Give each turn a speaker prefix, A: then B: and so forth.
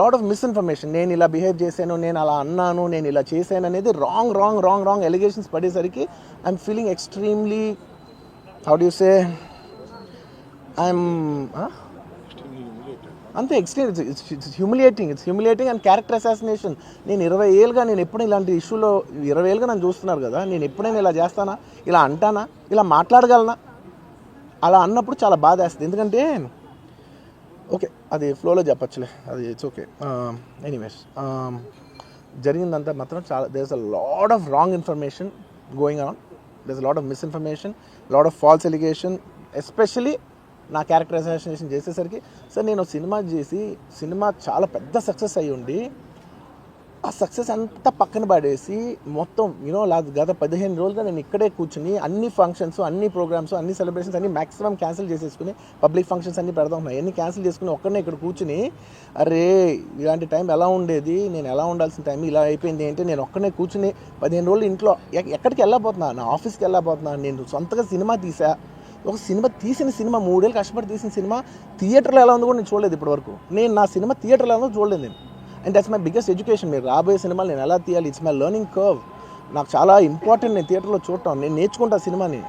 A: Lot of misinformation. నేను ఇలా behave చేశాను, నేను అలా అన్నాను, నేను ఇలా చేశాను అనేది రాంగ్ ఎలిగేషన్స్ పడేసరికి I'm feeling extremely, how do you say, I'm అంతే extreme. It's humiliating and character assassination. నేను 20 ఏళ్ళుగా నేను ఎప్పుడు ఇలాంటి ఇష్యూలో 20 ఏళ్ళుగా నన్ను చూస్తున్నారు కదా, నేను ఎప్పుడైనా ఇలా చేస్తానా, ఇలా అంటానా, ఇలా మాట్లాడగలనా? అలా అన్నప్పుడు చాలా బాధ వేస్తుంది. ఎందుకంటే ఓకే, అది ఫ్లోలో చెప్పచ్చులే, అది ఇట్స్ ఓకే. ఎనీవేస్, జరిగిందంతా మాత్రం చాలా, there is a lot of wrong information going on, there is a lot of misinformation, lot of false allegation, especially నా క్యారెక్టర్ అసాసినేషన్ చేసేసరికి. సార్ నేను సినిమా చేసి, సినిమా చాలా పెద్ద సక్సెస్ అయ్యి ఉండి, ఆ సక్సెస్ అంతా పక్కన పడేసి మొత్తం గత 15 రోజులుగా నేను ఇక్కడే కూర్చుని అన్ని ఫంక్షన్స్, అన్ని ప్రోగ్రామ్స్, అన్ని సెలబ్రేషన్స్ అన్ని మ్యాక్సిమం క్యాన్సిల్ చేసేసుకుని, పబ్లిక్ ఫంక్షన్స్ అన్ని పెడదాం ఉన్నాయి, అన్ని క్యాన్సిల్ చేసుకుని ఒక్కడనే ఇక్కడ కూర్చుని, అరే ఇలాంటి టైం ఎలా ఉండేది, నేను ఎలా ఉండాల్సిన టైం ఇలా అయిపోయింది అంటే, నేను ఒక్కడనే కూర్చుని 15 రోజులు ఇంట్లో ఎక్కడికి వెళ్ళబోతున్నా, నా ఆఫీస్కి వెళ్ళబోతున్నా, నేను సొంతగా సినిమా తీసా. ఒక సినిమా 3 ఏళ్ళు కష్టపడి తీసిన సినిమా థియేటర్లో ఎలా ఉందో కూడా నేను చూడలేదు ఇప్పటివరకు. నేను నా సినిమా థియేటర్లో ఎలా ఉందో చూడలేదు నేను. And that's my biggest education. మీరు రాబోయే సినిమాలు నేను ఎలా తీయాలి, ఇట్స్ మై లెర్నింగ్ కర్వ్. నాకు చాలా ఇంపార్టెంట్ నేను థియేటర్లో చూడటం, నేను నేర్చుకుంటా సినిమాని.